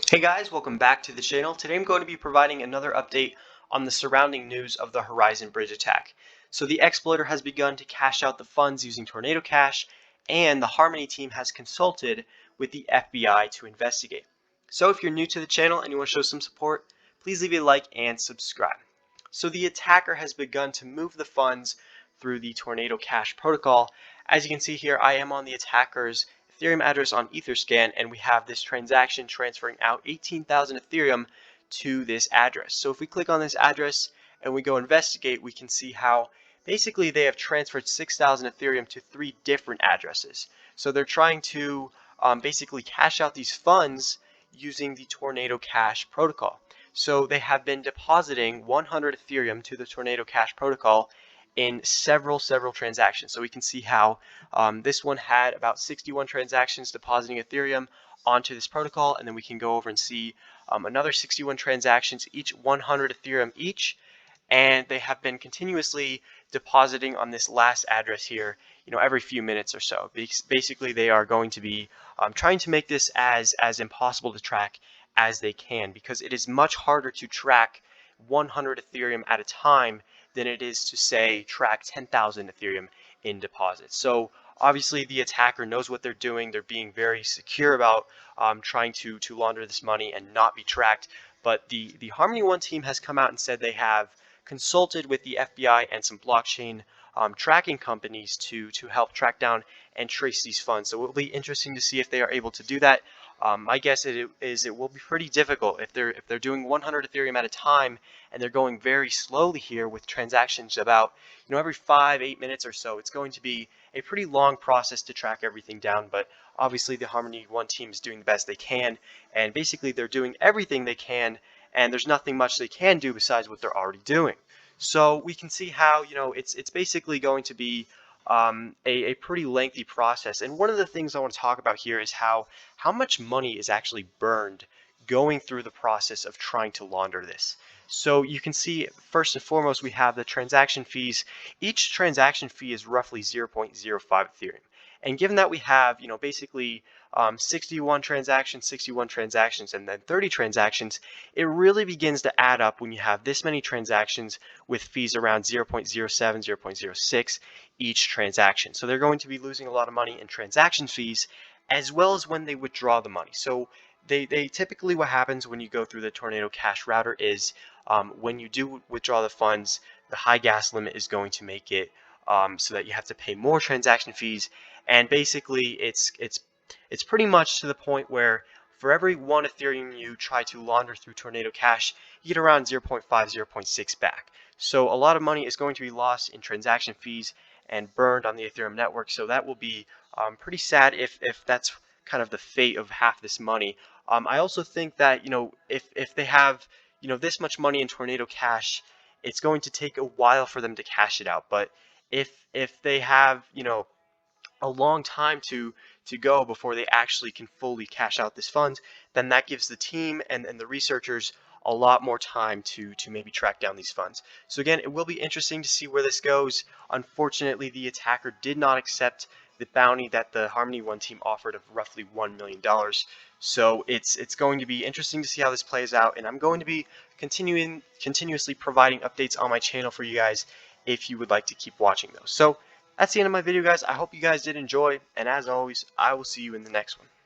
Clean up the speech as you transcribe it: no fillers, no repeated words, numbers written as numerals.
Hey guys, welcome back to the channel. Today I'm going to be providing another update on the surrounding news of the Horizon Bridge attack. So the exploiter has begun to cash out the funds using Tornado Cash, and the Harmony team has consulted with the FBI to investigate. So if you're new to the channel and you want to show some support, please leave a like and subscribe. So the attacker has begun to move the funds through the Tornado Cash protocol. As you can see here, I am on the attacker's Ethereum address on Etherscan, and we have this transaction transferring out 18,000 Ethereum to this address. So if we click on this address and we go investigate, we can see how basically they have transferred 6,000 Ethereum to 3 different addresses. So they're trying to basically cash out these funds using the Tornado Cash protocol. So they have been depositing 100 Ethereum to the Tornado Cash protocol in several transactions. So we can see how this one had about 61 transactions depositing Ethereum onto this protocol, and then we can go over and see another 61 transactions, each 100 Ethereum each, and they have been continuously depositing on this last address here, every few minutes or so. Basically, they are going to be trying to make this as impossible to track as they can, because it is much harder to track 100 Ethereum at a time than it is to, say, track 10,000 Ethereum in deposits. So obviously the attacker knows what they're doing. They're being very secure about trying to launder this money and not be tracked. But the Harmony One team has come out and said they have consulted with the FBI and some blockchain tracking companies to help track down and trace these funds. So it will be interesting to see if they are able to do that. My guess is it will be pretty difficult if they're doing 100 Ethereum at a time, and they're going very slowly here with transactions about every 5-8 minutes or so. It's going to be a pretty long process to track everything down, but obviously the Harmony One team is doing the best they can, and basically they're doing everything they can, and there's nothing much they can do besides what they're already doing. So we can see how it's basically going to be a pretty lengthy process. And one of the things I want to talk about here is how much money is actually burned going through the process of trying to launder this. So you can see first and foremost we have the transaction fees. Each transaction fee is roughly 0.05 Ethereum. And given that we have basically 61 transactions, and then 30 transactions, it really begins to add up when you have this many transactions with fees around 0.07, 0.06 each transaction. So they're going to be losing a lot of money in transaction fees, as well as when they withdraw the money. So they typically, what happens when you go through the Tornado Cash router is when you do withdraw the funds, the high gas limit is going to make it so that you have to pay more transaction fees, and basically it's pretty much to the point where for every 1 Ethereum you try to launder through Tornado Cash, you get around 0.5, 0.6 back. So a lot of money is going to be lost in transaction fees and burned on the Ethereum network. So that will be pretty sad if that's kind of the fate of half this money. I also think that if they have this much money in Tornado Cash, it's going to take a while for them to cash it out. But if they have a long time to go before they actually can fully cash out this fund, then that gives the team and the researchers a lot more time to maybe track down these funds. So again, it will be interesting to see where this goes. Unfortunately, the attacker did not accept the bounty that the Harmony One team offered of roughly $1 million. So it's going to be interesting to see how this plays out, and I'm going to be continuously providing updates on my channel for you guys if you would like to keep watching those. So that's the end of my video, guys. I hope you guys did enjoy, and as always, I will see you in the next one.